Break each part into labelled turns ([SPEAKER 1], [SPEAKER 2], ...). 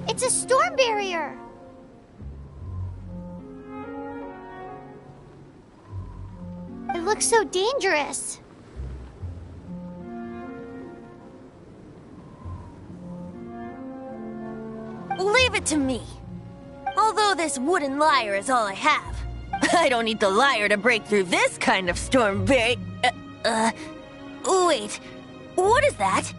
[SPEAKER 1] It's a storm barrier! It looks so dangerous.
[SPEAKER 2] Leave it to me. Although this wooden lyre is all I have, I don't need the lyre to break through this kind of storm barrier. Wait, what is that?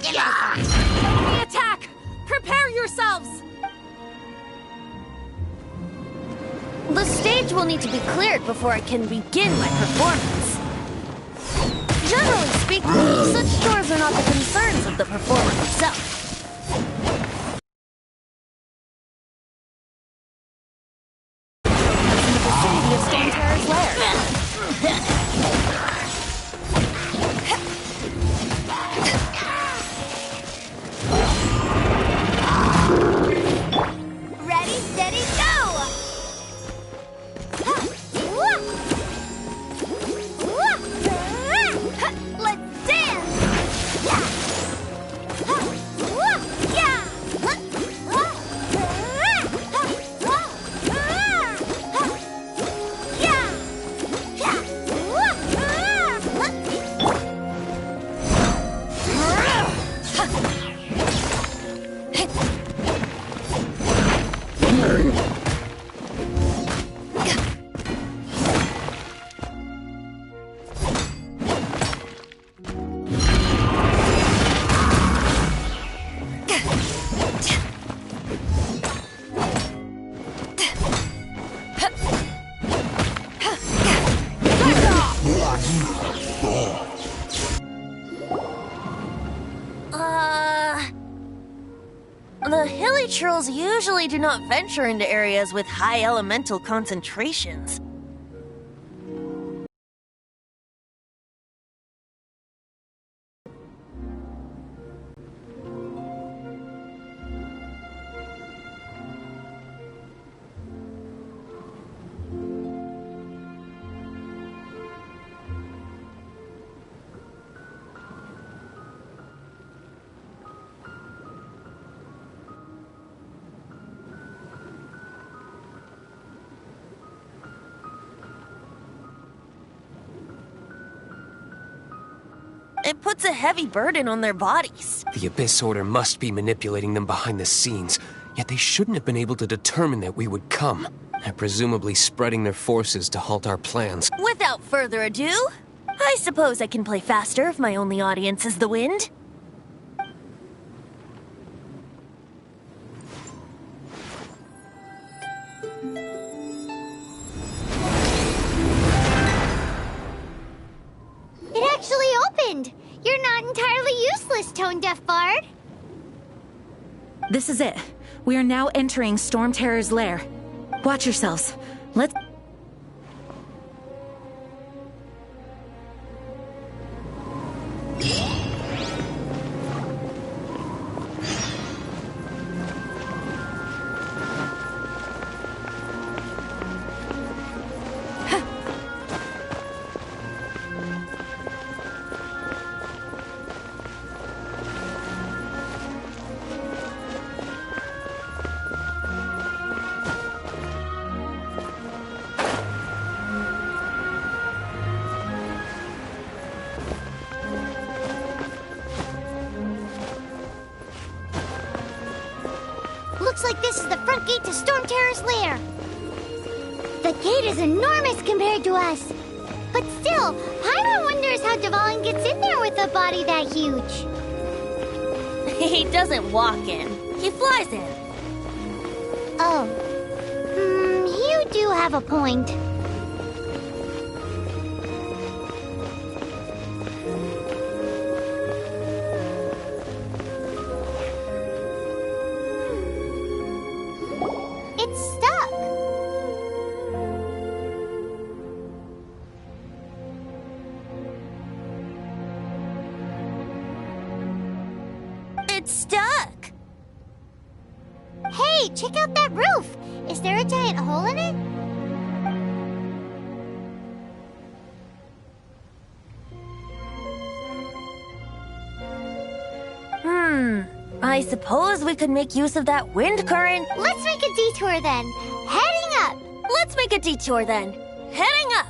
[SPEAKER 3] Enemy attack! Prepare yourselves!
[SPEAKER 2] The stage will need to be cleared before I can begin my performance. Generally speaking, such chores are not the concerns of the performer himself. In the vicinity of Storm Terror's lair.
[SPEAKER 1] Ready, steady, go! Let's dance!
[SPEAKER 2] The hilly trolls usually do not venture into areas with high elemental concentrations. It puts a heavy burden on their bodies.
[SPEAKER 4] The Abyss Order must be manipulating them behind the scenes, yet they shouldn't have been able to determine that we would come. They're presumably spreading their forces to halt our plans.
[SPEAKER 2] Without further ado, I suppose I can play faster if my only audience is the wind.
[SPEAKER 1] It actually opened! You're not entirely useless, Tone Deaf Bard.
[SPEAKER 3] This is it. We are now entering Storm Terror's lair. Watch yourselves. Let's...
[SPEAKER 1] Looks like this is the front gate to Storm Terror's lair. The gate is enormous compared to us. But still, Paimon wonders how Dvalin gets in there with a body that huge.
[SPEAKER 2] He doesn't walk in. He flies in.
[SPEAKER 1] Oh. You do have a point.
[SPEAKER 2] get stuck.
[SPEAKER 1] Hey, check out that roof! Is there a giant hole in it?
[SPEAKER 2] I suppose we could make use of that wind current.
[SPEAKER 1] Let's make a detour then. Heading up!
[SPEAKER 2] Let's make a detour then. Heading up!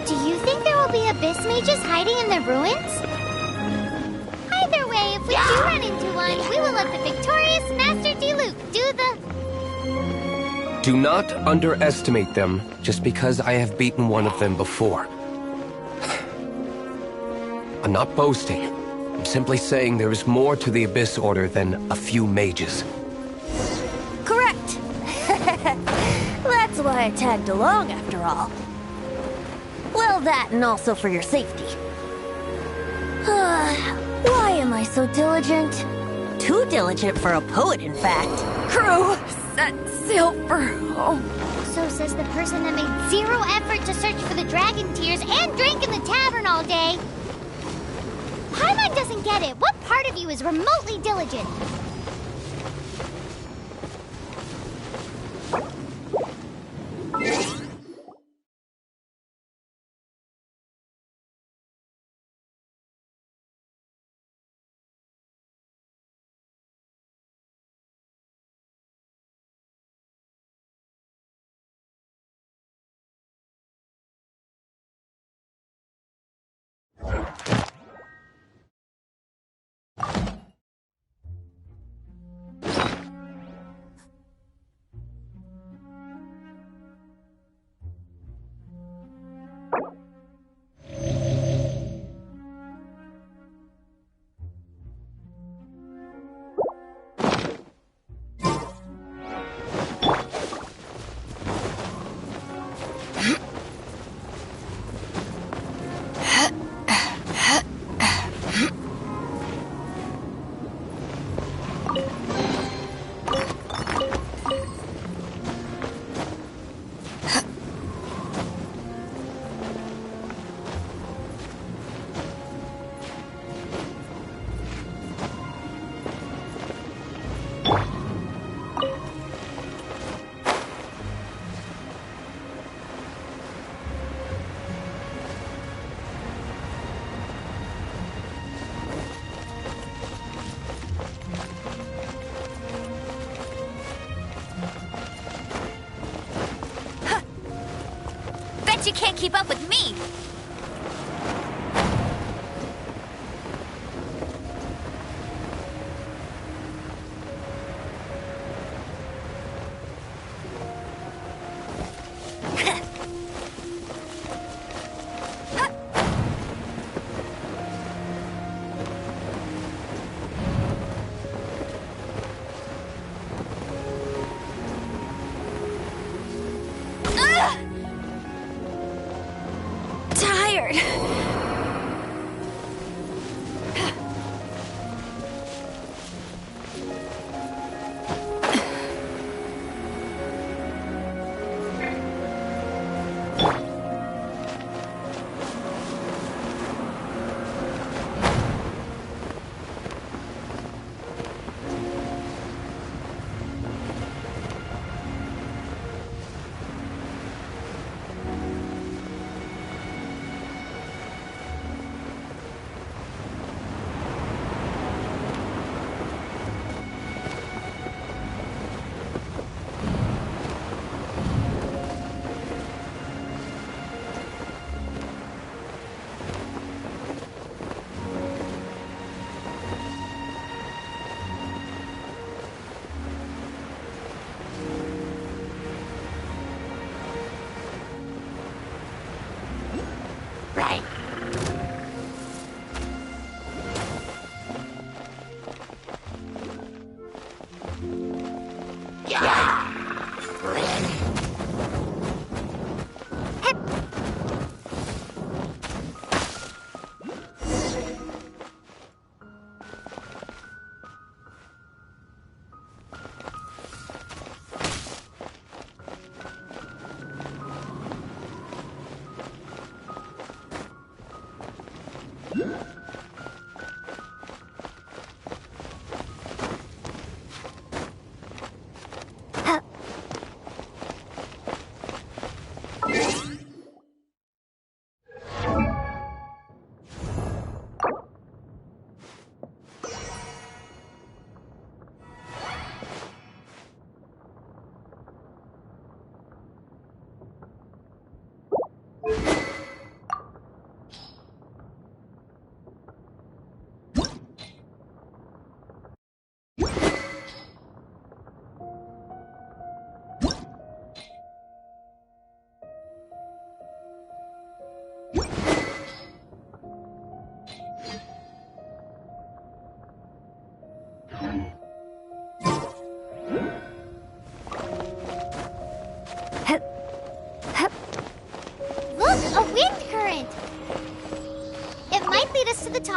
[SPEAKER 1] Do you think there will be abyss mages hiding in the ruins? Either way, if we do run into one, we will let the victorious Master Diluc do the...
[SPEAKER 4] Do not underestimate them just because I have beaten one of them before. I'm not boasting. I'm simply saying there is more to the Abyss Order than a few mages.
[SPEAKER 2] Correct. That's why I tagged along after all. Well, that and also for your safety. Why am I so diligent? Too diligent for a poet, in fact.
[SPEAKER 3] Crew, set sail for home.
[SPEAKER 1] So says the person that made zero effort to search for the dragon tears and drank in the tavern all day. Paimon doesn't get it. What part of you is remotely diligent?
[SPEAKER 2] You can't keep up with me.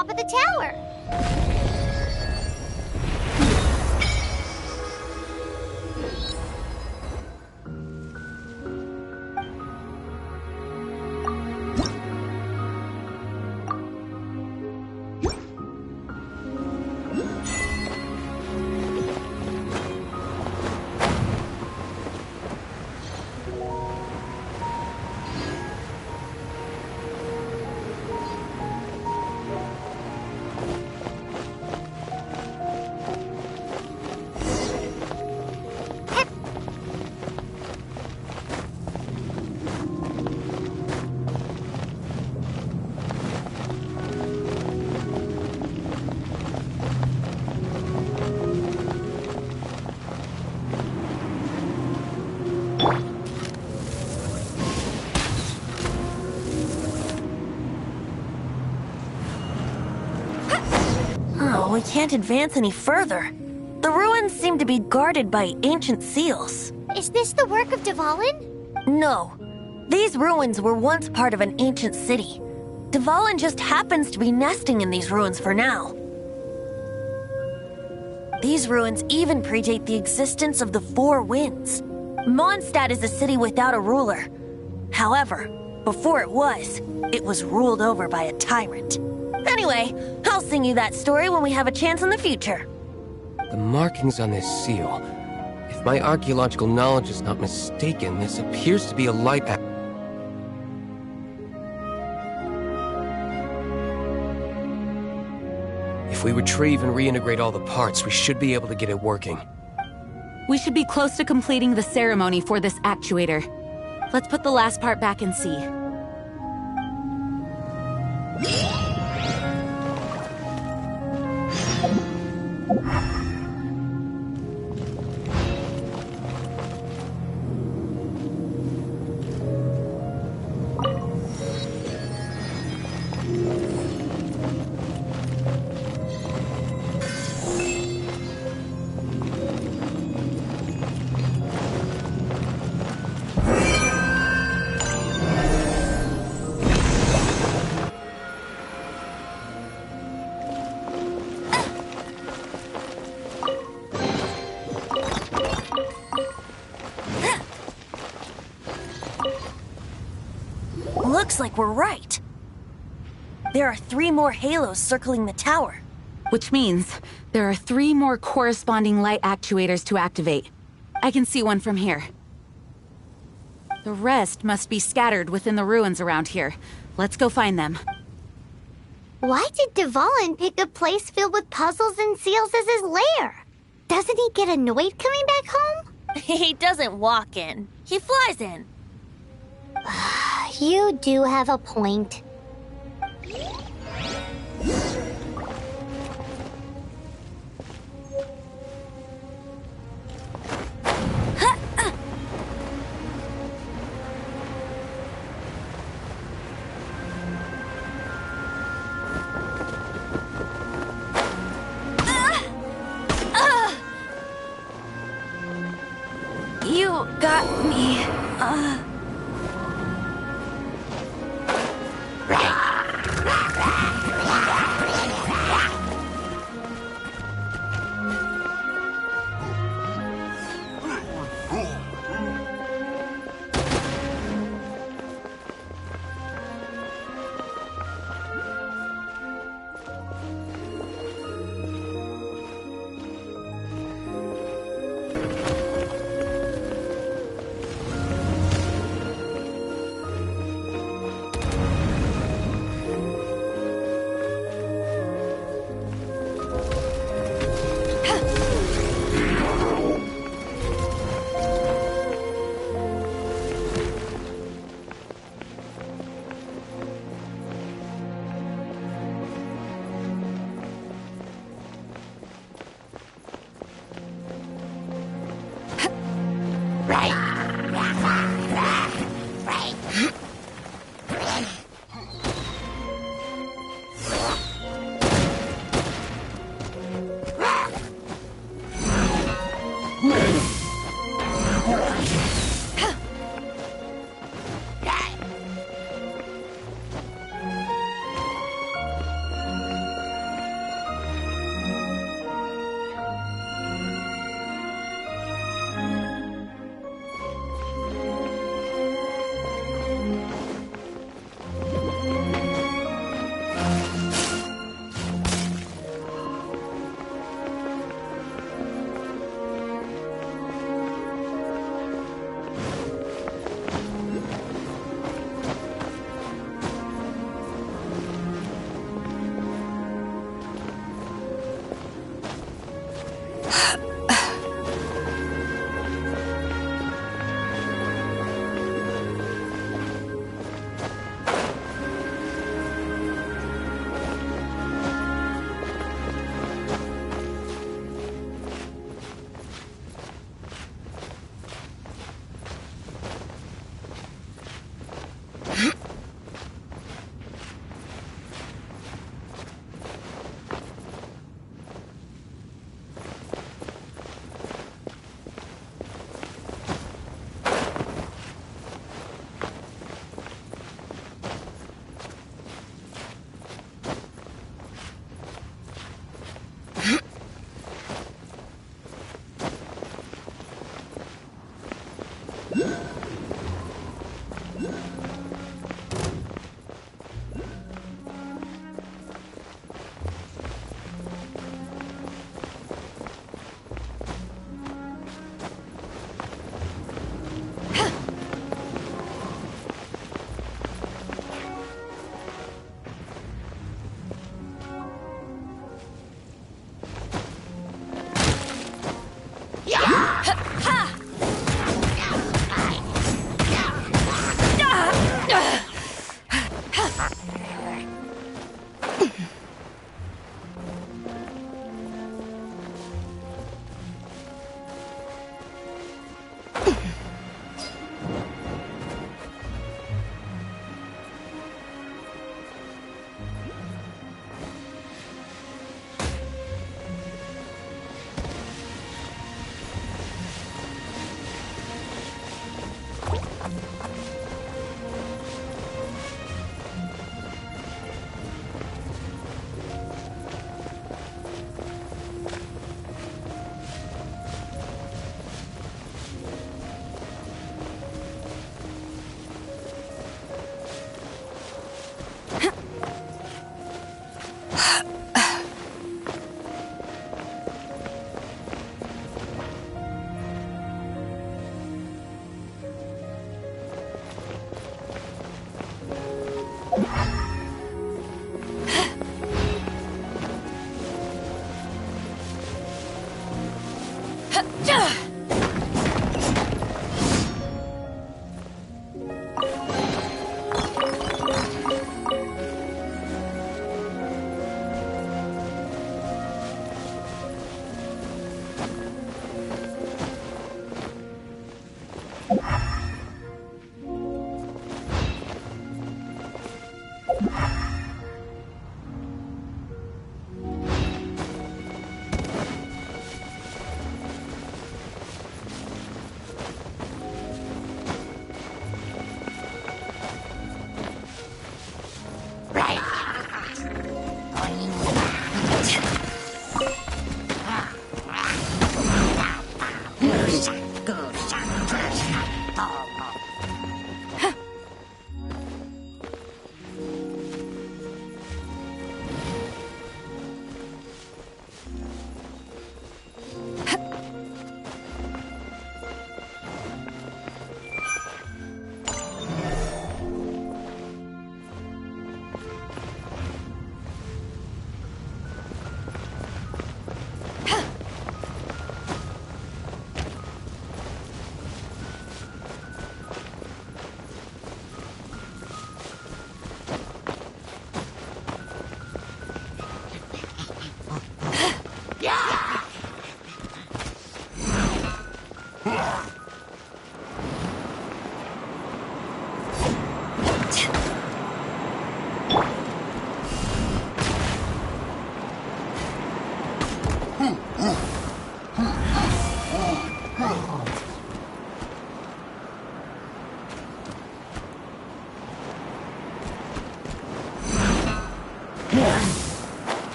[SPEAKER 1] top of the tower.
[SPEAKER 2] Oh, we can't advance any further. The ruins seem to be guarded by ancient seals.
[SPEAKER 1] Is this the work of Dvalin?
[SPEAKER 2] No. These ruins were once part of an ancient city. Dvalin just happens to be nesting in these ruins for now. These ruins even predate the existence of the Four Winds. Mondstadt is a city without a ruler. However, before it was ruled over by a tyrant. Anyway, I'll sing you that story when we have a chance in the future.
[SPEAKER 4] The markings on this seal. If my archaeological knowledge is not mistaken, this appears to be a light If we retrieve and reintegrate all the parts, we should be able to get it working.
[SPEAKER 3] We should be close to completing the ceremony for this actuator. Let's put the last part back and see.
[SPEAKER 2] Looks like we're right. There are 3 more halos circling the tower.
[SPEAKER 3] Which means there are 3 more corresponding light actuators to activate. I can see one from here. The rest must be scattered within the ruins around here. Let's go find them.
[SPEAKER 1] Why did Dvalin pick a place filled with puzzles and seals as his lair? Doesn't he get annoyed coming back home?
[SPEAKER 2] He doesn't walk in. He flies in.
[SPEAKER 1] You do have a point.
[SPEAKER 2] You got me.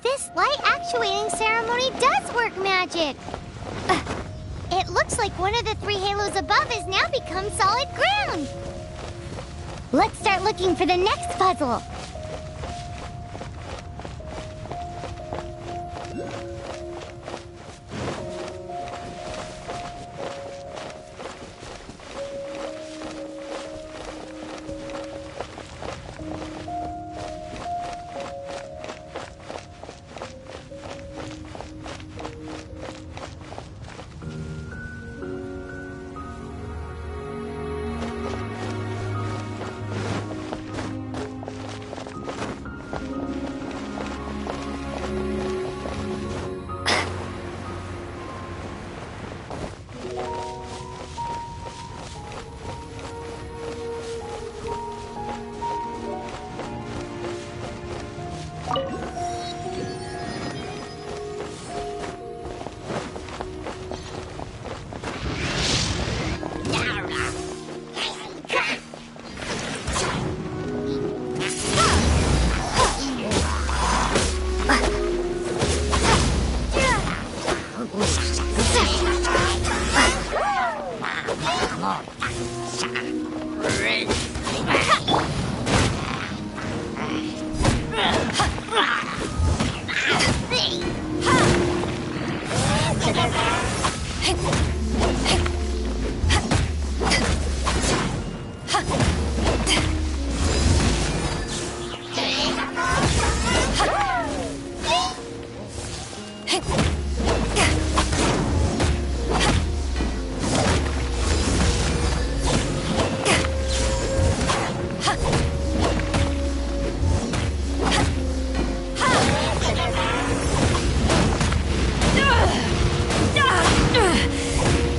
[SPEAKER 1] This light actuating ceremony does work magic! It looks like one of the three halos above has now become solid ground! Let's start looking for the next puzzle!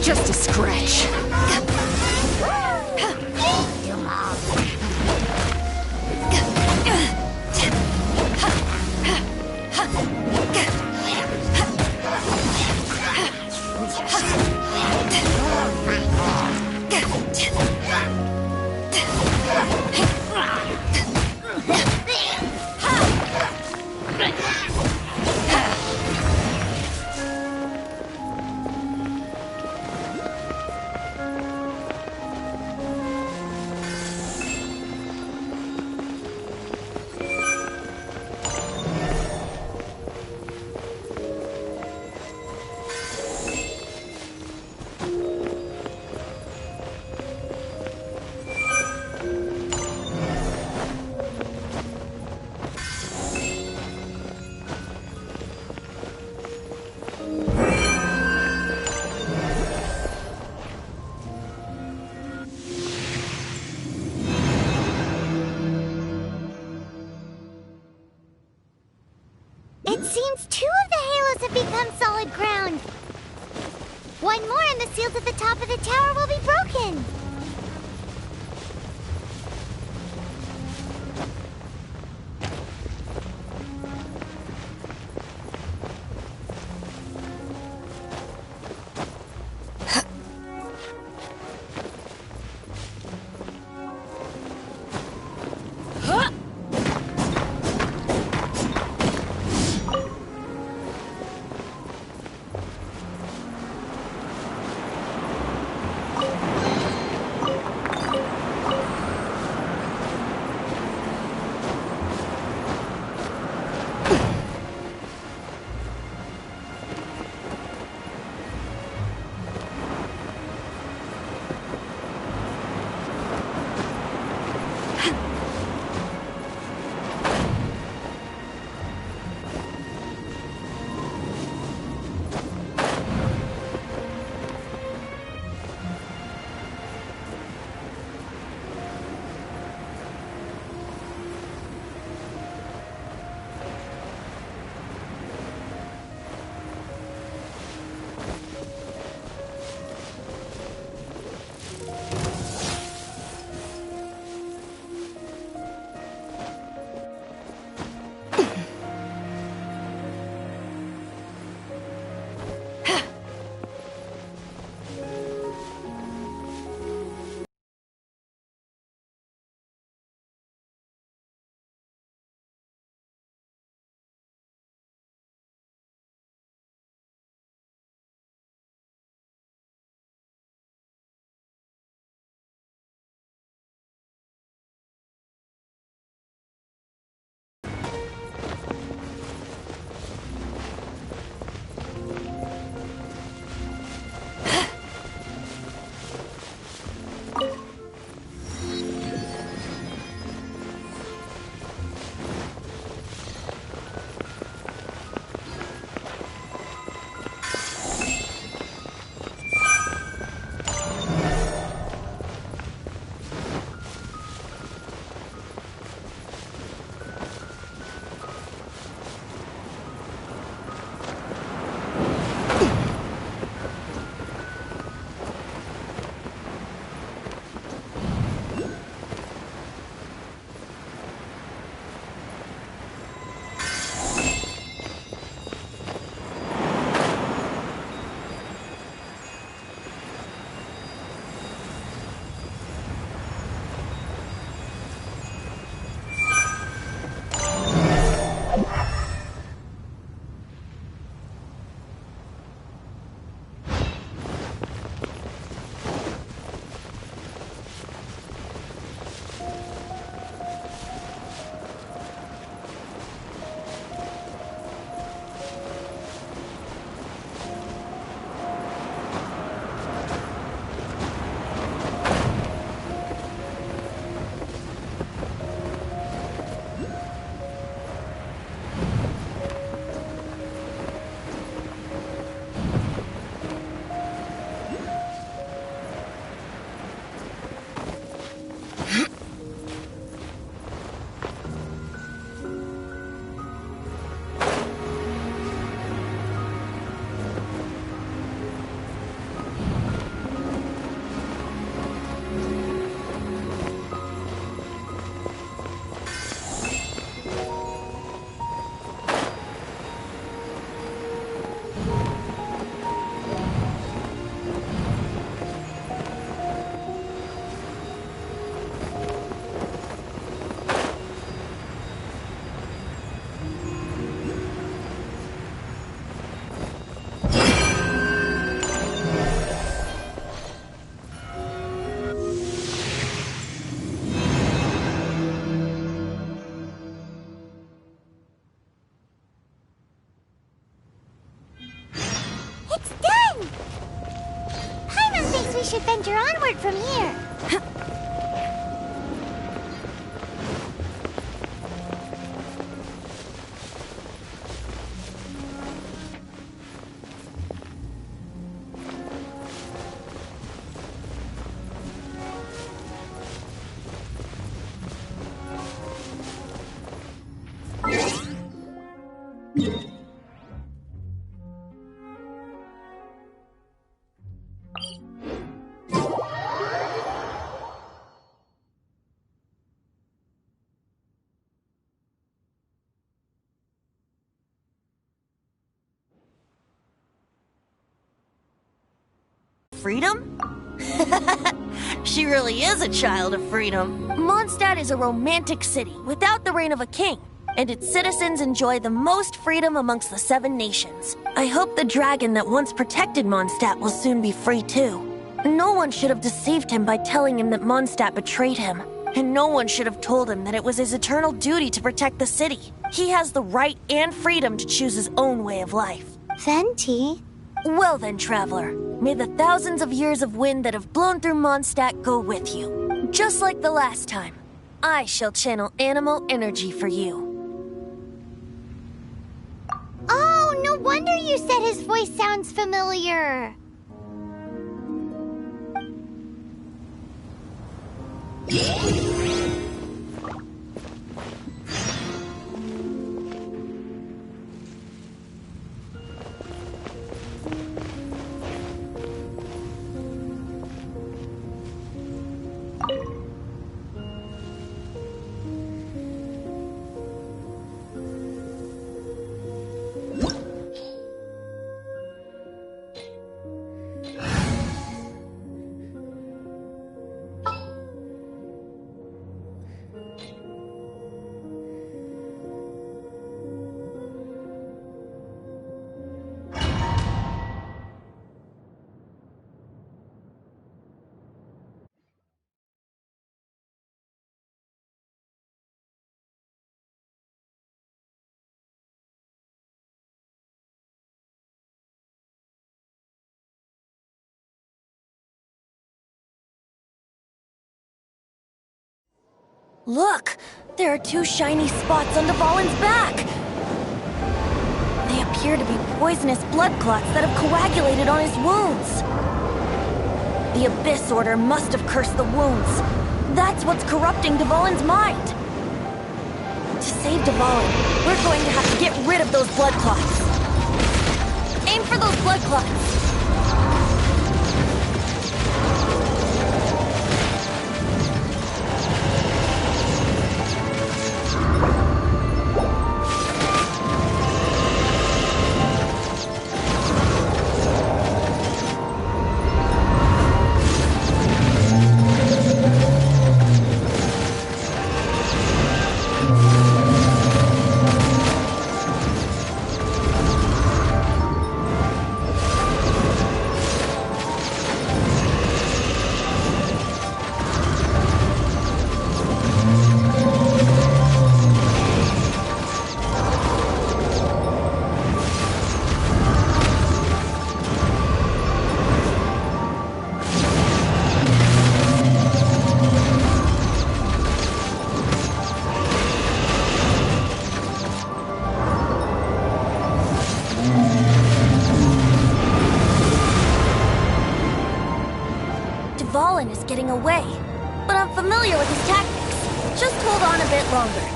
[SPEAKER 3] Just a scratch.
[SPEAKER 1] It seems 2 of the halos have become solid ground. One more and the seals at the top of the tower will be broken. enter onward from here.
[SPEAKER 2] Freedom? She really is a child of freedom. Mondstadt is a romantic city without the reign of a king, and its citizens enjoy the most freedom amongst the 7 nations. I hope the dragon that once protected Mondstadt will soon be free too. No one should have deceived him by telling him that Mondstadt betrayed him, and no one should have told him that it was his eternal duty to protect the city. He has the right and freedom to choose his own way of life.
[SPEAKER 1] Venti?
[SPEAKER 2] Well then, traveler, may the thousands of years of wind that have blown through Mondstadt go with you. Just like the last time, I shall channel animal energy for you.
[SPEAKER 1] Oh, no wonder you said his voice sounds familiar.
[SPEAKER 2] Look! There are 2 shiny spots on Dvalin's back! They appear to be poisonous blood clots that have coagulated on his wounds. The Abyss Order must have cursed the wounds. That's what's corrupting Dvalin's mind. To save Dvalin, we're going to have to get rid of those blood clots. Aim for those blood clots! Dvalin is getting away, but I'm familiar with his tactics. Just hold on a bit longer.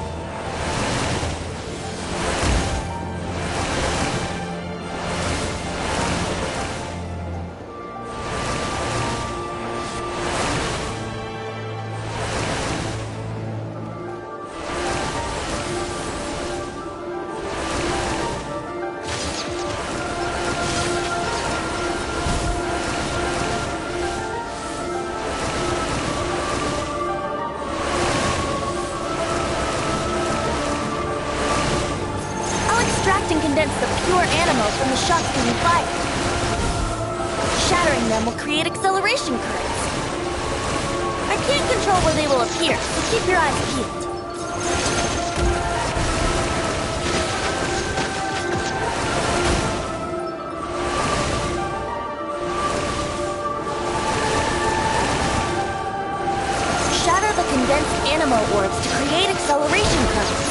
[SPEAKER 2] And condense the pure animal from the shots being fired. Shattering them will create acceleration currents. I can't control where they will appear, so keep your eyes peeled. advanced animo orbs to create acceleration curves.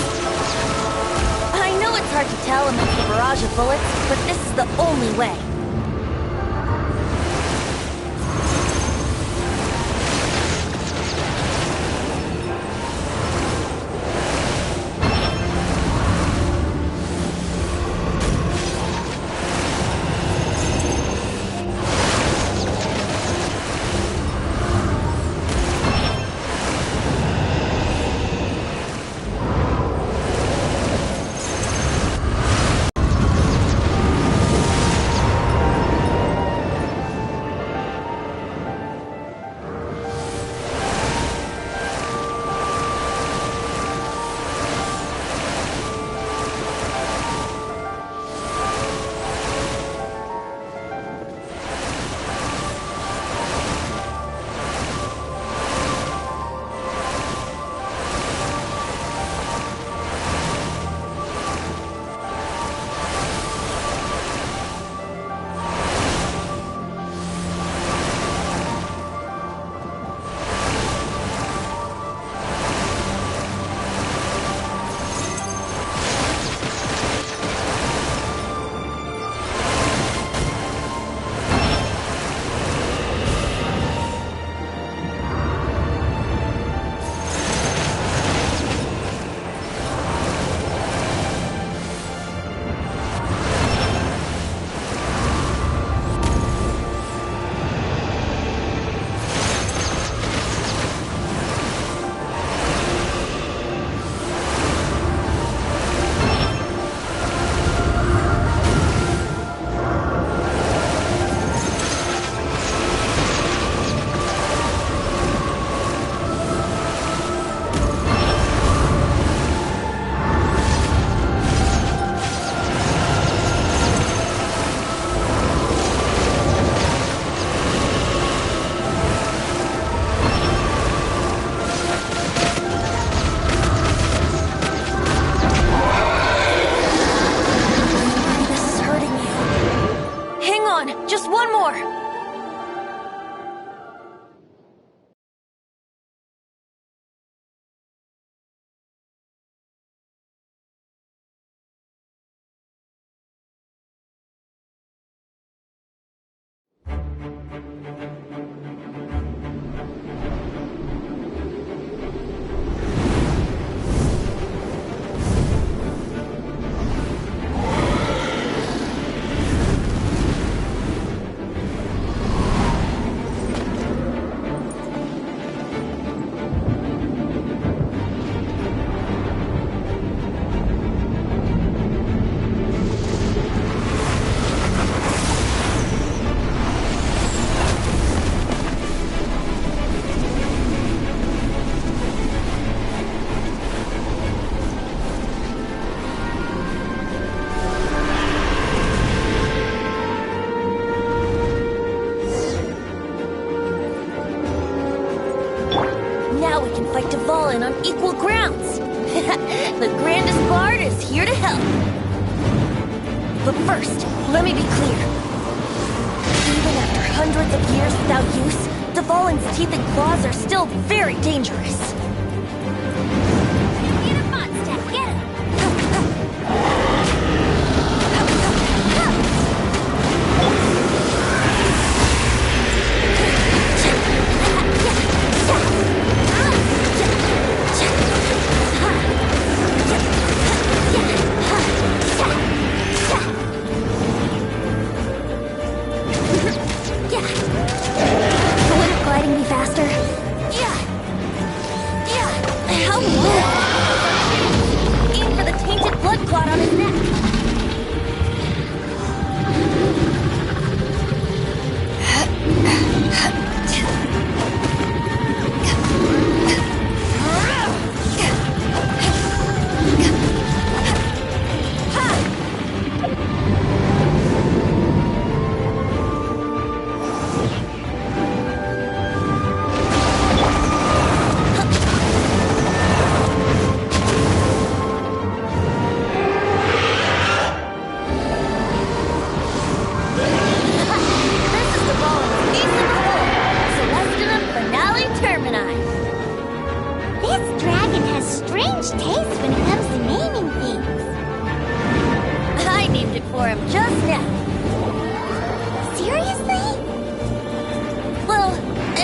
[SPEAKER 2] I know it's hard to tell amidst the barrage of bullets, but this is the only way. Just one more! On equal grounds. The grandest bard is here to help. But first, let me be clear. Even after hundreds of years without use, Dvalin's teeth and claws are still very dangerous. Get a monster, get him!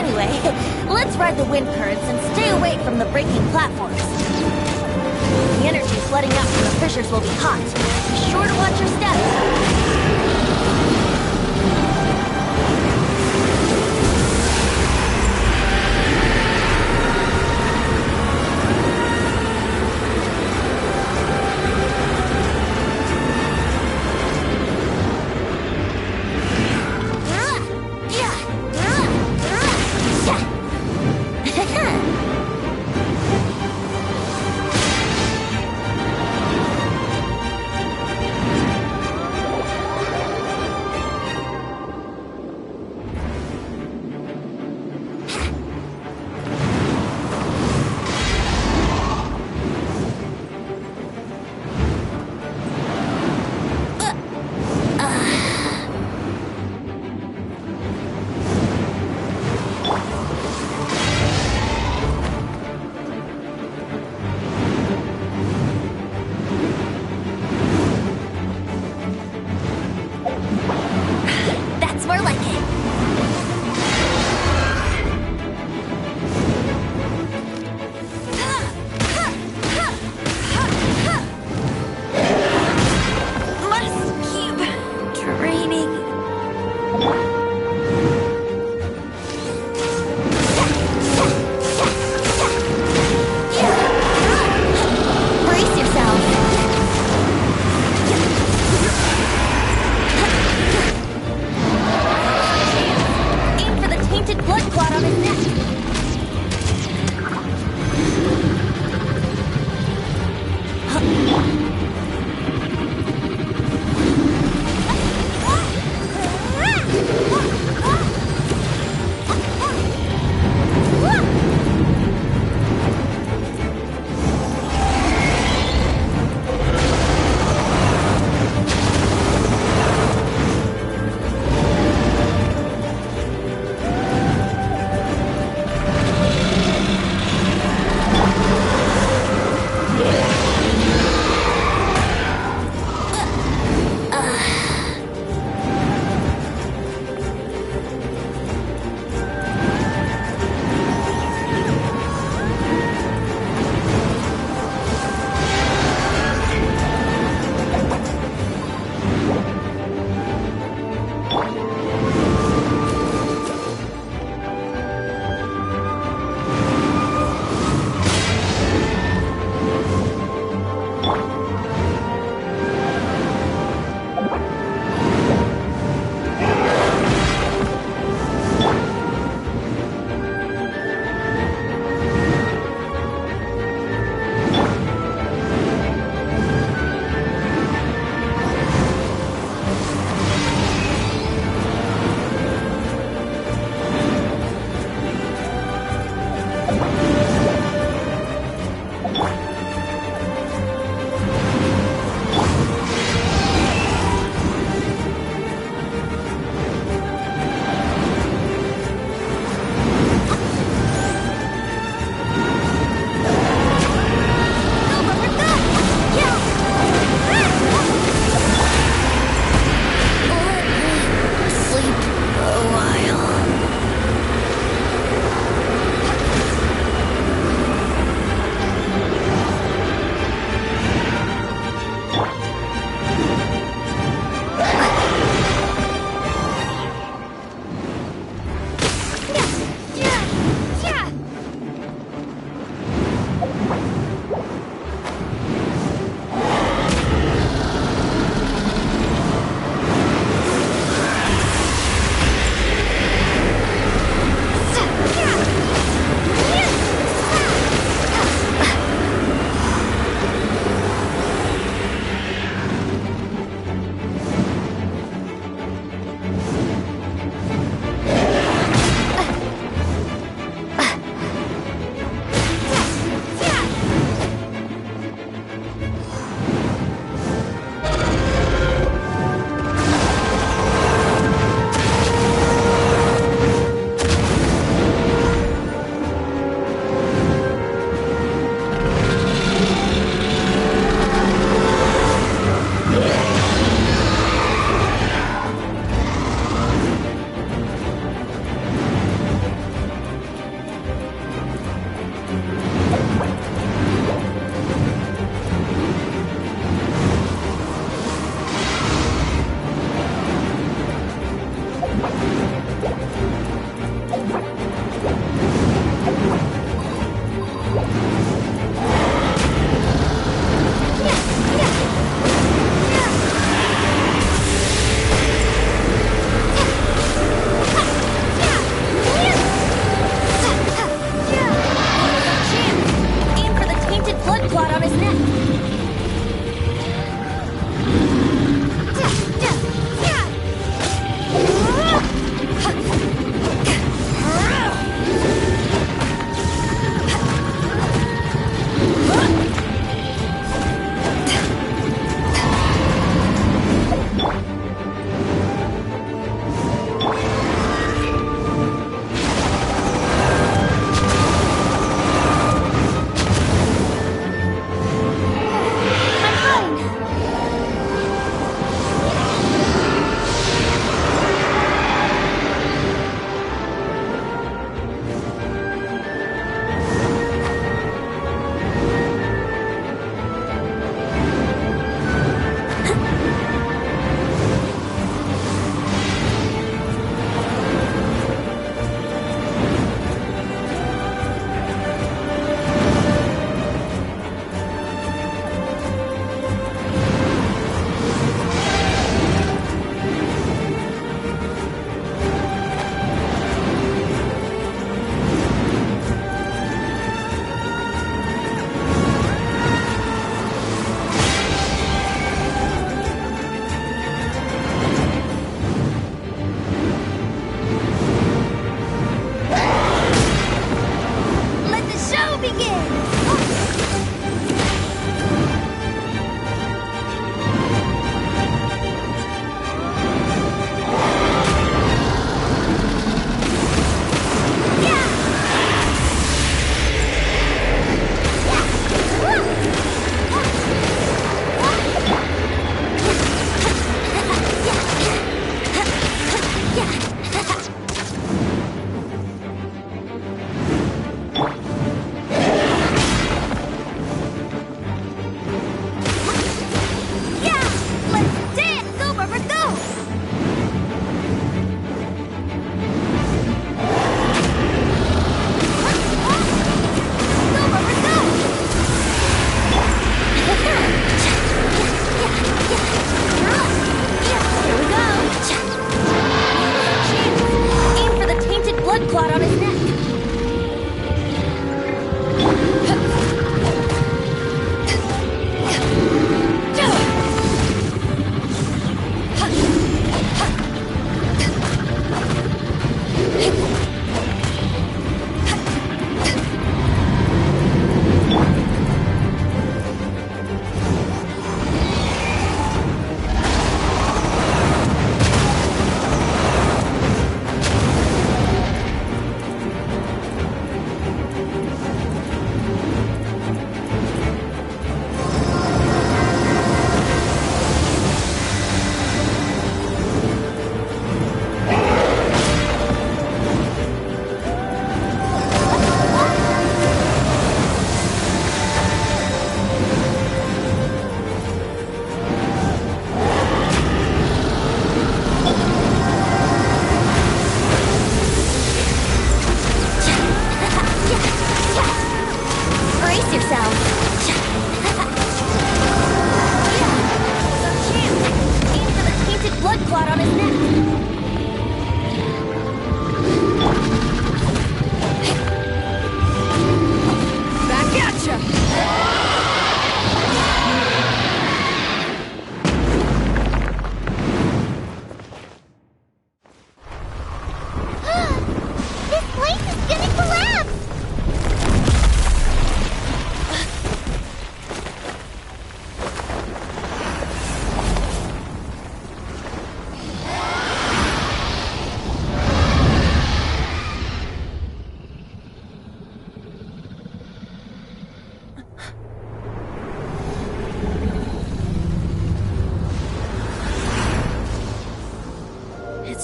[SPEAKER 2] Anyway, let's ride the wind currents and stay away from the breaking platforms. The energy flooding out from the fissures will be hot. Be sure to watch your steps.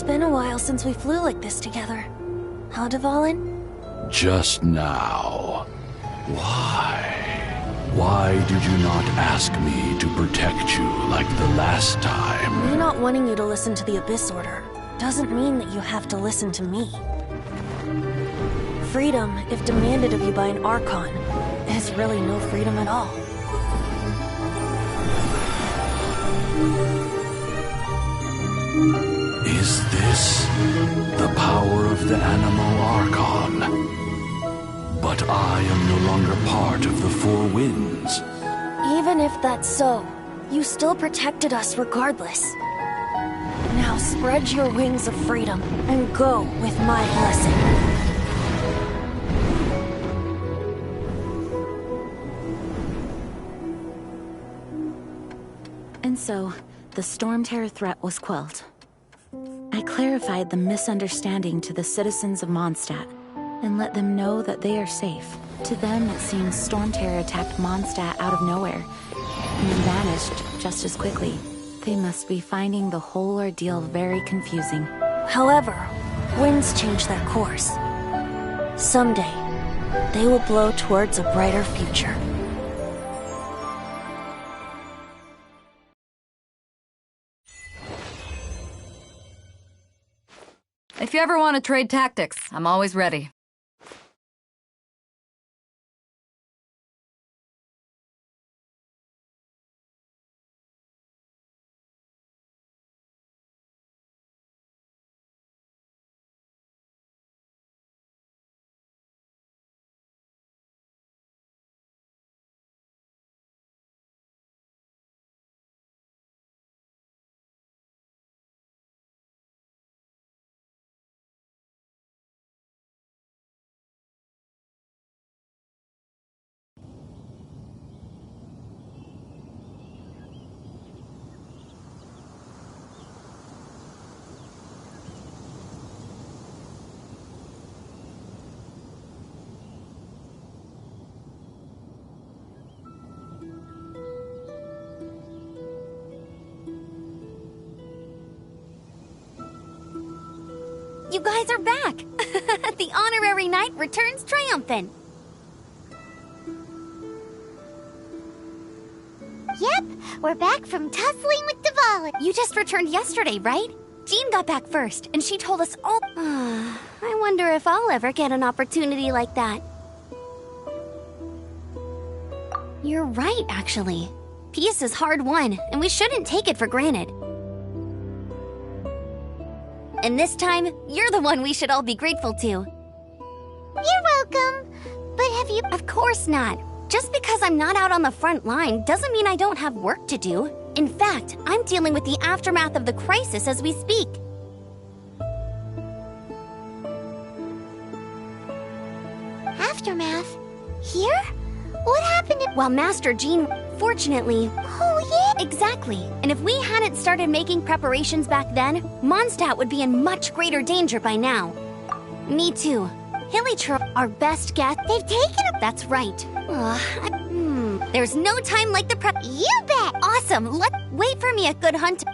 [SPEAKER 2] been a while since we flew like this together. Huh, Dvalin?
[SPEAKER 5] Just now. Why? Why did you not ask me to protect you like the last time?
[SPEAKER 2] Me not wanting you to listen to the Abyss Order doesn't mean that you have to listen to me. Freedom, if demanded of you by an Archon, is really no freedom at all.
[SPEAKER 5] Is this the power of the Animal Archon? But I am no longer part of the Four Winds.
[SPEAKER 2] Even if that's so, you still protected us regardless. Now spread your wings of freedom and go with my blessing.
[SPEAKER 3] And so, the Storm Terror threat was quelled. I clarified the misunderstanding to the citizens of Mondstadt, and let them know that they are safe. To them, it seems Storm Terror attacked Mondstadt out of nowhere, and then vanished just as quickly. They must be finding the whole ordeal very confusing.
[SPEAKER 2] However, winds change their course. Someday, they will blow towards a brighter future.
[SPEAKER 6] If you ever want to trade tactics, I'm always ready.
[SPEAKER 1] You guys are back! The honorary knight returns triumphant! Yep, we're back from tussling with Dvalin. You just returned yesterday, right? Jean got back first, and she told us all— I wonder if I'll ever get an opportunity like that. You're right, actually. Peace is hard won, and we shouldn't take it for granted. And this time, you're the one we should all be grateful to. You're welcome. But have you— Of course not. Just because I'm not out on the front line doesn't mean I don't have work to do. In fact, I'm dealing with the aftermath of the crisis as we speak. Aftermath? Here? What happened to— Well, Master Jean— Fortunately— Oh, yeah? Exactly. And if we hadn't started making preparations back then, Mondstadt would be in much greater danger by now. Me too. Hilichurl, our best guess— They've taken a— That's right. There's no time like the prep— You bet! Awesome! Wait for me, a good hunt—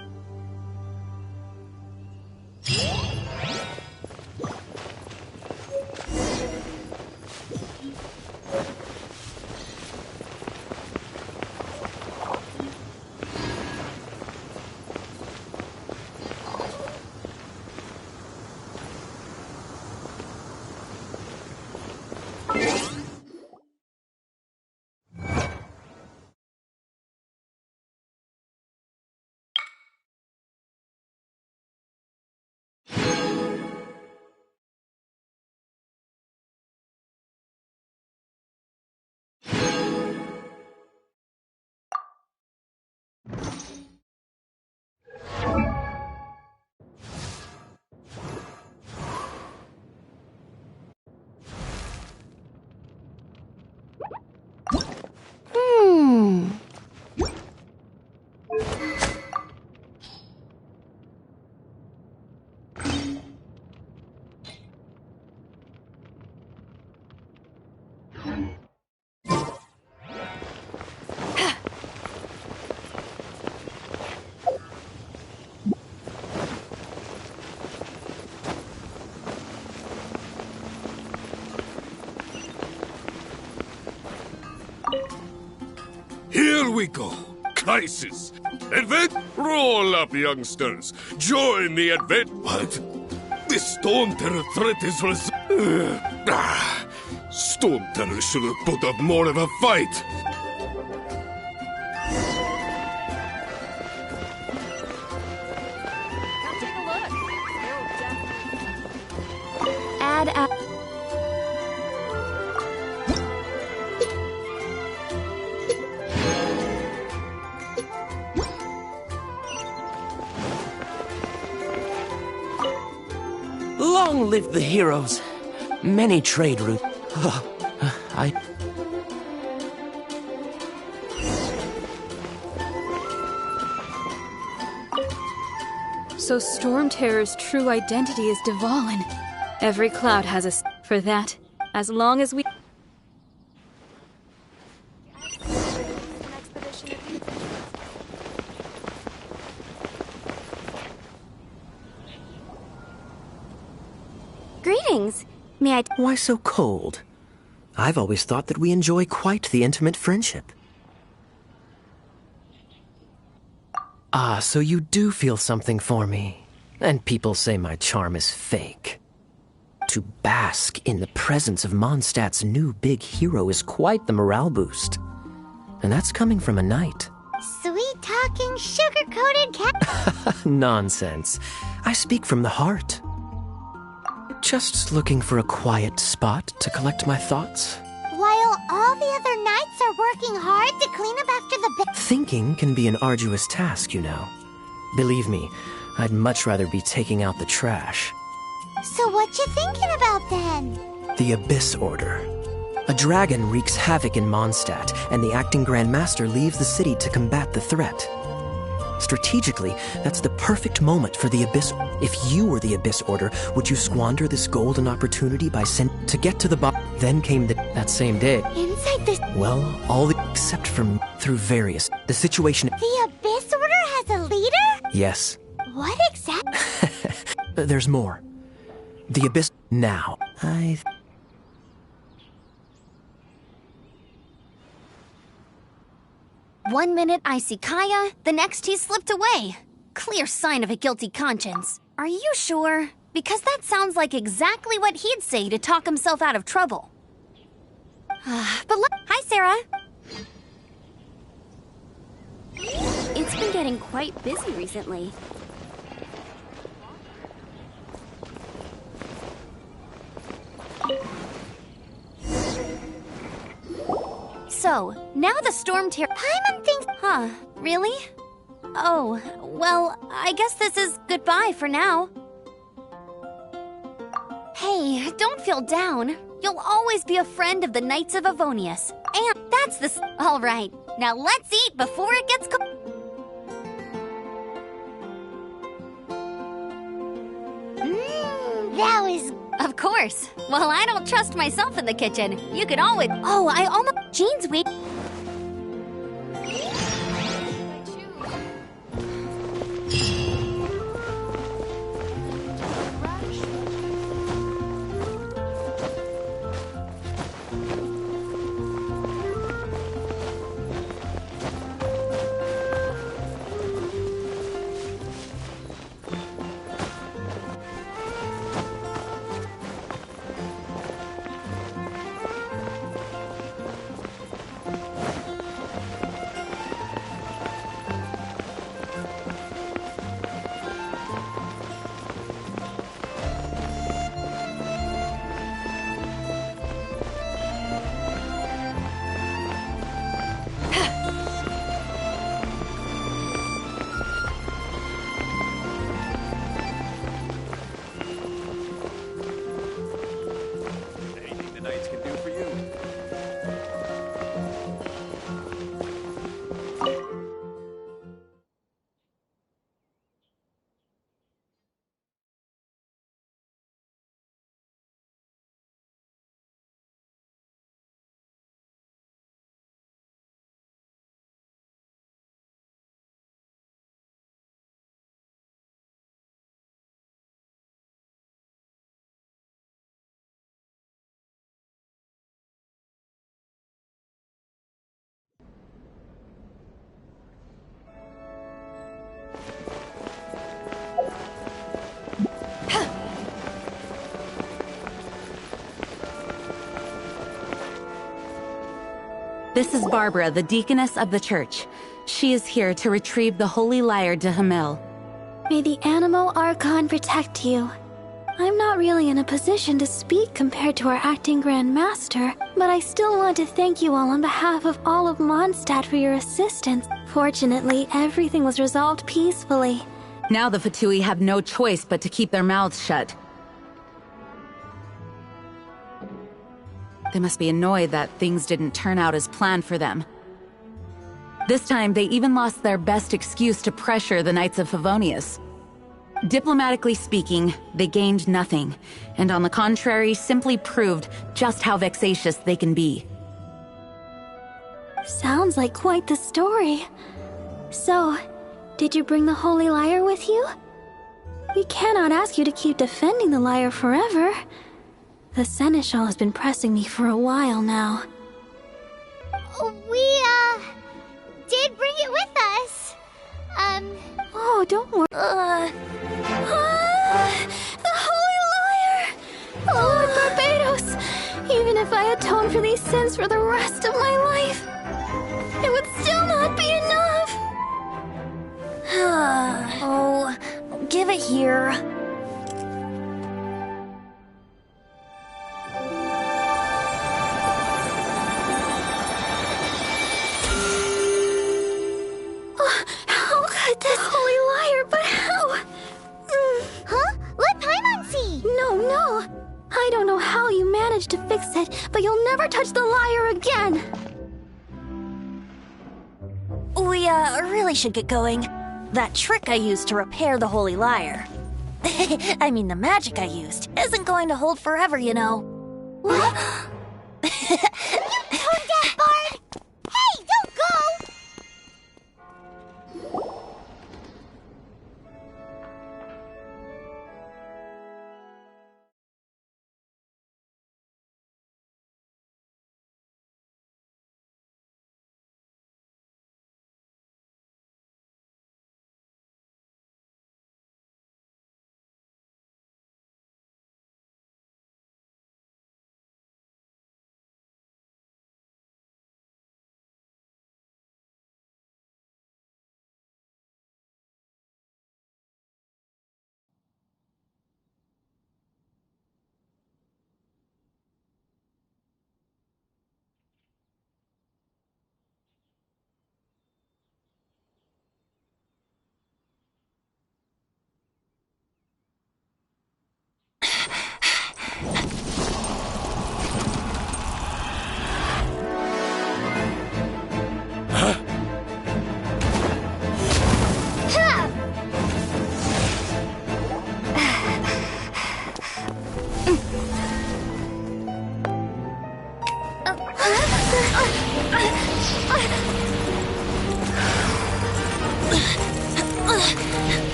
[SPEAKER 7] Here we go. Crisis. Advent. Roll up, youngsters. Join the advent. What? This Storm Terror threat is Storm Terror should have put up more of a fight.
[SPEAKER 3] Add.
[SPEAKER 8] Long live the heroes. Many trade routes.
[SPEAKER 9] So Storm Terror's true identity is Dvalin. Every cloud has a for that. As long as we...
[SPEAKER 1] Greetings. May I...
[SPEAKER 8] Why so cold? I've always thought that we enjoy quite the intimate friendship. Ah, so you do feel something for me. And people say my charm is fake. To bask in the presence of Mondstadt's new big hero is quite the morale boost. And that's coming from a knight.
[SPEAKER 1] Sweet-talking, sugar-coated cat...
[SPEAKER 8] Nonsense. I speak from the heart. Just looking for a quiet spot to collect my thoughts.
[SPEAKER 1] While all the other knights are working hard to clean up after the...
[SPEAKER 8] Thinking can be an arduous task, you know. Believe me, I'd much rather be taking out the trash.
[SPEAKER 1] So what you thinking about then?
[SPEAKER 8] The Abyss Order. A dragon wreaks havoc in Mondstadt, and the acting Grand Master leaves the city to combat the threat. Strategically, that's the perfect moment for the Abyss. If you were the Abyss Order, would you squander this golden opportunity by to get to the Then came that same day.
[SPEAKER 1] Inside this...
[SPEAKER 8] Well, all the... except from through various... The situation...
[SPEAKER 1] The Abyss Order has a leader?
[SPEAKER 8] Yes.
[SPEAKER 1] What exactly?
[SPEAKER 8] There's more. The Abyss... Now.
[SPEAKER 1] One minute I see Kaya, the next he slipped away. Clear sign of a guilty conscience. Are you sure? Because that sounds like exactly what he'd say to talk himself out of trouble. Hi, Sarah.
[SPEAKER 10] It's been getting quite busy recently.
[SPEAKER 1] So, now the Storm Terror... Paimon thinks... Huh, really? Oh, well, I guess this is goodbye for now. Hey, don't feel down. You'll always be a friend of the Knights of Avonius. And that's the... All right, now let's eat before it gets cold. That was... Of course. Well, I don't trust myself in the kitchen. You could always... Oh, I almost... Jean's weak.
[SPEAKER 3] This is Barbara, the deaconess of the church. She is here to retrieve the holy lyre de Hamel.
[SPEAKER 10] May the Animo Archon protect you. I'm not really in a position to speak compared to our acting Grand Master, but I still want to thank you all on behalf of all of Mondstadt for your assistance. Fortunately, everything was resolved peacefully.
[SPEAKER 3] Now the Fatui have no choice but to keep their mouths shut. They must be annoyed that things didn't turn out as planned for them. This time, they even lost their best excuse to pressure the Knights of Favonius. Diplomatically speaking, they gained nothing, and on the contrary, simply proved just how vexatious they can be.
[SPEAKER 10] Sounds like quite the story. So, did you bring the Holy Lyre with you? We cannot ask you to keep defending the lyre forever. The Seneschal has been pressing me for a while now.
[SPEAKER 1] We, did bring it with us.
[SPEAKER 10] Oh, don't worry. The Holy Lyre! Lord Barbados! Even if I atone for these sins for the rest of my life, it would still not be enough!
[SPEAKER 2] Oh, give it here.
[SPEAKER 10] How could this Holy Lyre, but how?
[SPEAKER 1] Huh? Let Paimon see!
[SPEAKER 10] No. I don't know how you managed to fix it, but you'll never touch the lyre again!
[SPEAKER 2] We, really should get going. That trick I used to repair the Holy Lyre. I mean, the magic I used isn't going to hold forever, you know.
[SPEAKER 1] What? You tone deaf, Bard! Hey, don't go!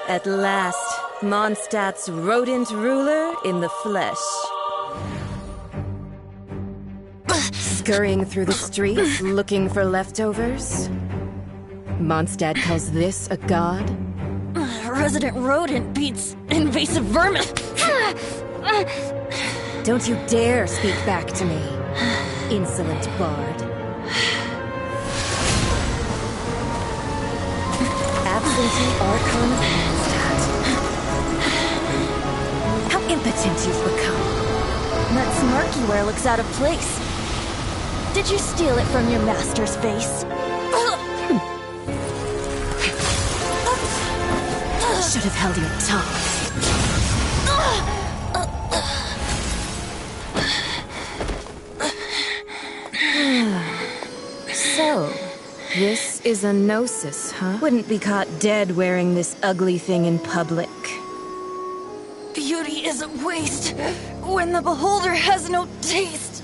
[SPEAKER 11] At last, Mondstadt's rodent ruler in the flesh. Scurrying through the streets looking for leftovers? Mondstadt calls this a god?
[SPEAKER 2] Resident rodent beats invasive vermin.
[SPEAKER 11] Don't you dare speak back to me, insolent bard. Absentee Archon of Mondstadt. How impotent you've become.
[SPEAKER 2] That smirky wear looks out of place. Did you steal it from your master's face?
[SPEAKER 11] Should have held your tongue. So, this is a gnosis, huh? Wouldn't be caught dead wearing this ugly thing in public.
[SPEAKER 2] Beauty is a waste when the beholder has no taste.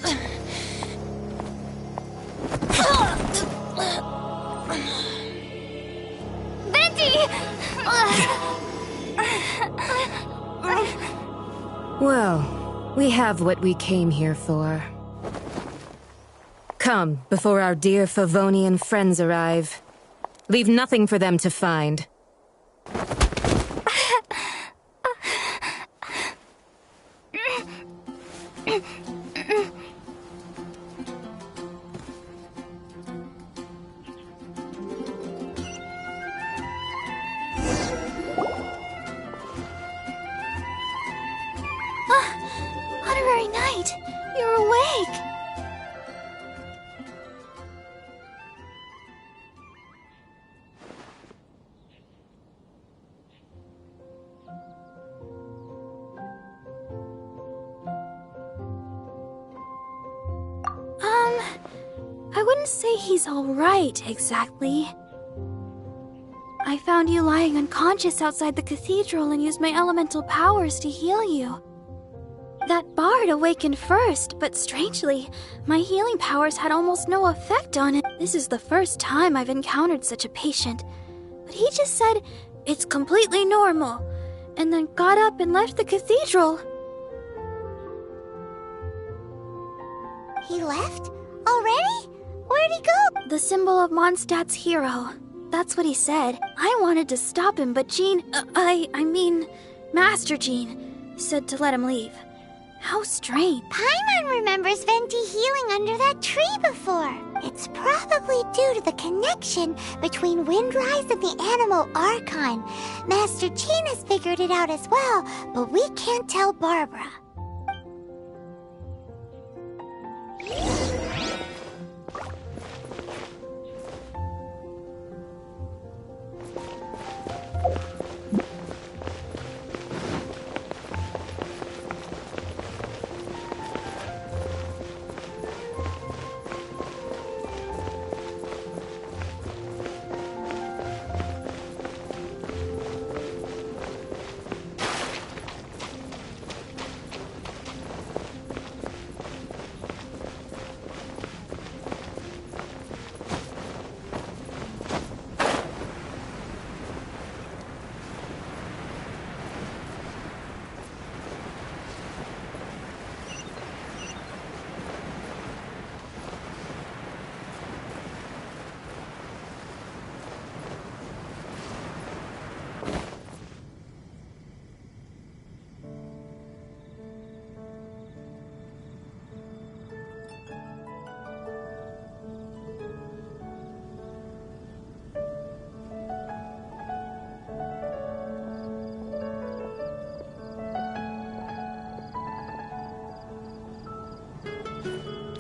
[SPEAKER 1] Betty!
[SPEAKER 11] Well, we have what we came here for. Come, before our dear Favonian friends arrive. Leave nothing for them to find.
[SPEAKER 10] Honorary Knight, you're awake! I wouldn't say he's alright, exactly. I found you lying unconscious outside the cathedral and used my elemental powers to heal you. That bard awakened first, but strangely, my healing powers had almost no effect on it. This is the first time I've encountered such a patient. But he just said, it's completely normal, and then got up and left the cathedral.
[SPEAKER 1] He left? Already? Where'd he go?
[SPEAKER 10] The symbol of Mondstadt's hero. That's what he said. I wanted to stop him, but Master Jean said to let him leave. How strange.
[SPEAKER 1] Paimon remembers Venti healing under that tree before. It's probably due to the connection between Windrise and the Animal Archon. Master Jean has figured it out as well, but we can't tell Barbara.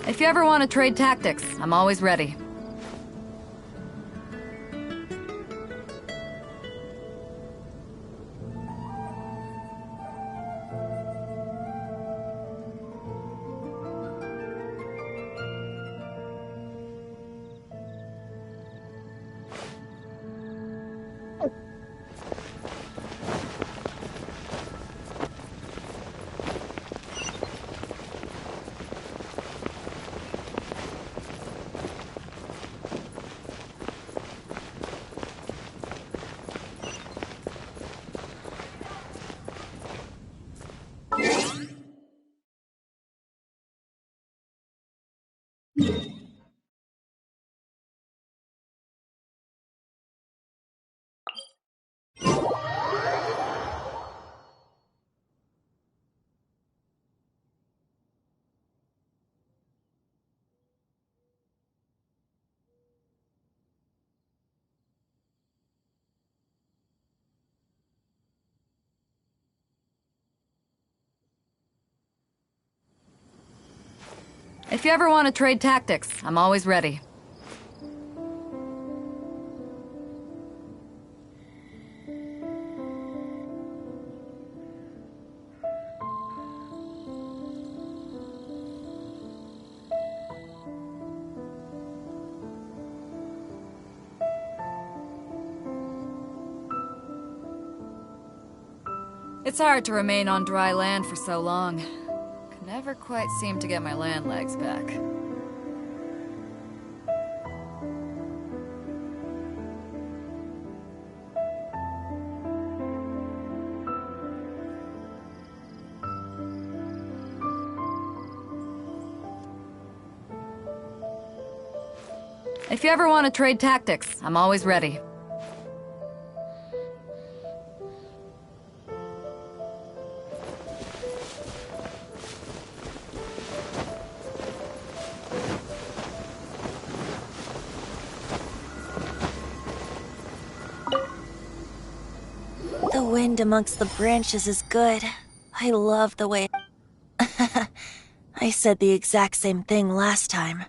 [SPEAKER 6] If you ever want to trade tactics, I'm always ready. If you ever want to trade tactics, I'm always ready. It's hard to remain on dry land for so long. Can never quite seem to get my land legs back. If you ever want to trade tactics, I'm always ready.
[SPEAKER 2] wind amongst the branches is good. I love the way... I said the exact same thing last time.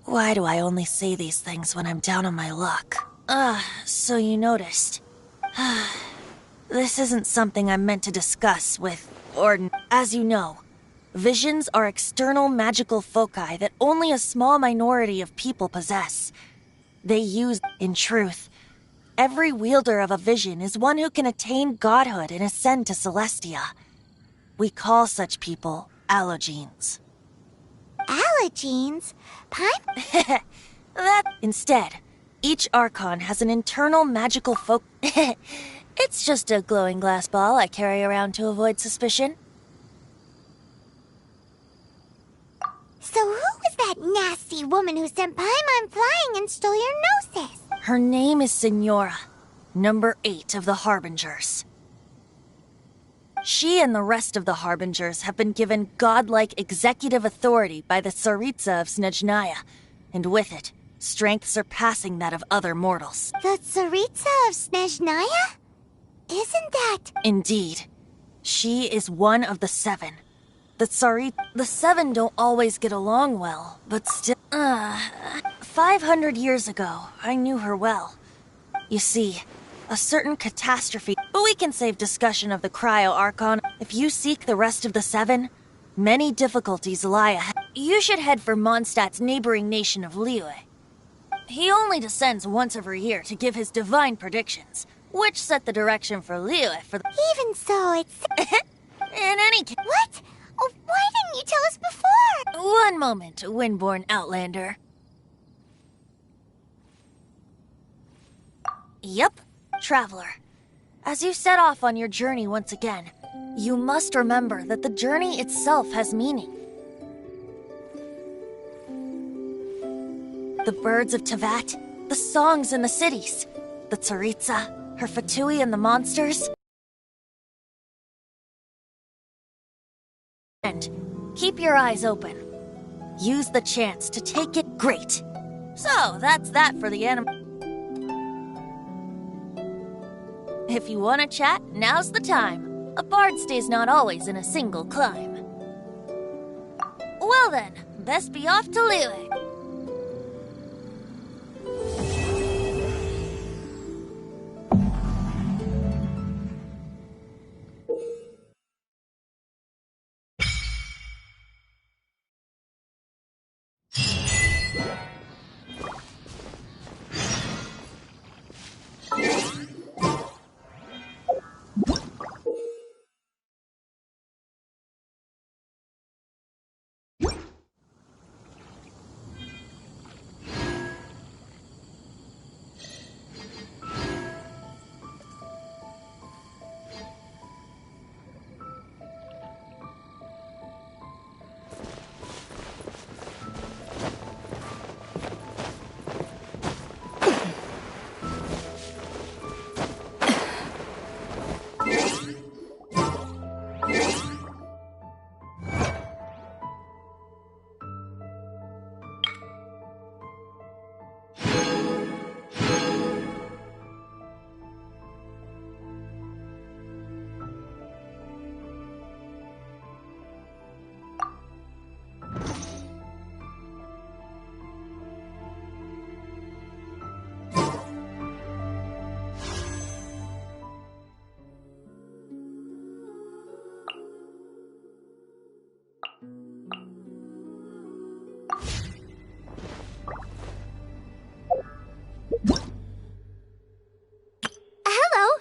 [SPEAKER 2] Why do I only say these things when I'm down on my luck? So you noticed. This isn't something I'm meant to discuss with As you know, visions are external magical foci that only a small minority of people possess. They use... In truth, every wielder of a vision is one who can attain godhood and ascend to Celestia. We call such people allogenes.
[SPEAKER 1] Allergenes?
[SPEAKER 2] Instead, each Archon has an internal magical It's just a glowing glass ball I carry around to avoid suspicion.
[SPEAKER 1] So who was that nasty woman who sent Paimon flying and stole your Gnosis?
[SPEAKER 2] Her name is Signora, number 8 of the Harbingers. She and the rest of the Harbingers have been given godlike executive authority by the Tsaritsa of Snezhnaya, and with it, strength surpassing that of other mortals.
[SPEAKER 1] The Tsaritsa of Snezhnaya? Isn't that...
[SPEAKER 2] Indeed. She is one of the 7. The 7 don't always get along well, but still... 500 years ago, I knew her well. You see, a certain catastrophe... But we can save discussion of the Cryo-Archon. If you seek the rest of the 7, many difficulties lie ahead. You should head for Mondstadt's neighboring nation of Liyue. He only descends once every year to give his divine predictions, which set the direction for Liyue for the...
[SPEAKER 1] Even so, it's...
[SPEAKER 2] In any case...
[SPEAKER 1] What? Oh, why didn't you tell us before?
[SPEAKER 2] One moment, Windborn Outlander. Yep, Traveler. As you set off on your journey once again, you must remember that the journey itself has meaning. The birds of Tevat, the songs in the cities, the Tsaritsa, her Fatui and the monsters. And keep your eyes open. Use the chance to take it great. So, that's that for the animal. If you want to chat, now's the time. A bard stays not always in a single climb. Well then, best be off to Liyue.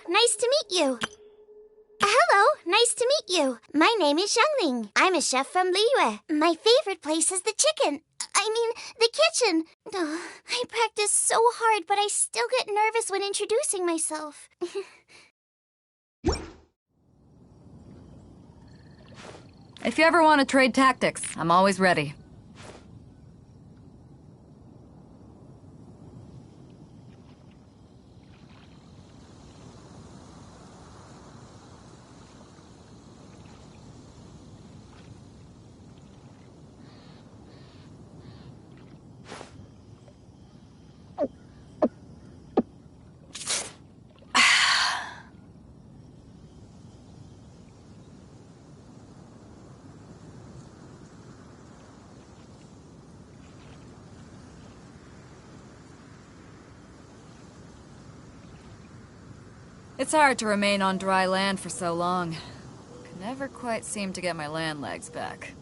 [SPEAKER 1] Nice to meet you. Hello, nice to meet you. My name is Xiangling. I'm a chef from Liyue. My favorite place is the the kitchen. Oh, I practice so hard, but I still get nervous when introducing myself.
[SPEAKER 6] If you ever want to trade tactics, I'm always ready. It's hard to remain on dry land for so long. Can never quite seem to get my land legs back.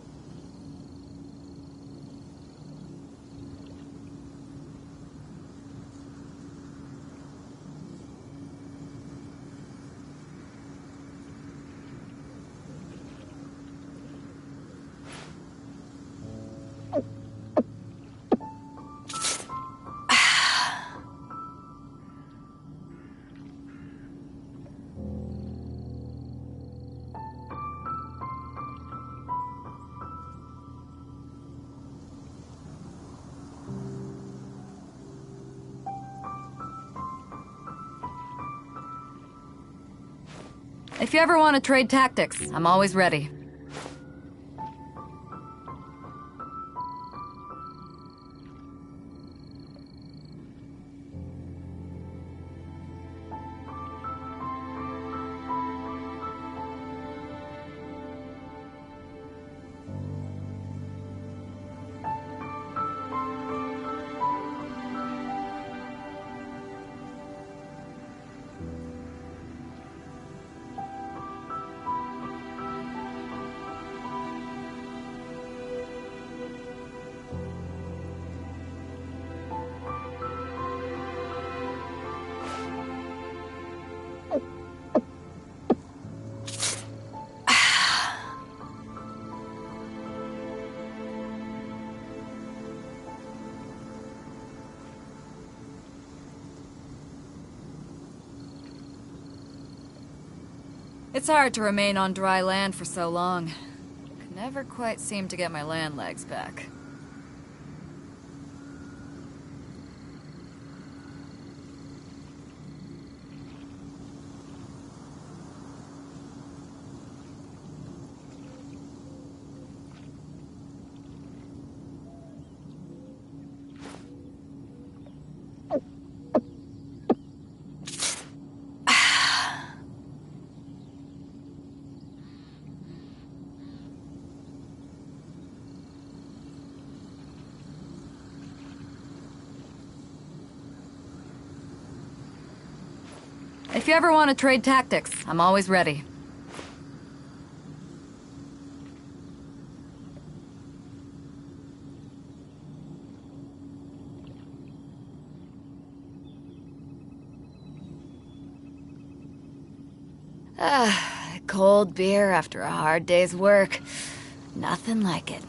[SPEAKER 6] If you ever want to trade tactics, I'm always ready. It's hard to remain on dry land for so long. Can never quite seem to get my land legs back. If you ever want to trade tactics, I'm always ready. Cold beer after a hard day's work. Nothing like it.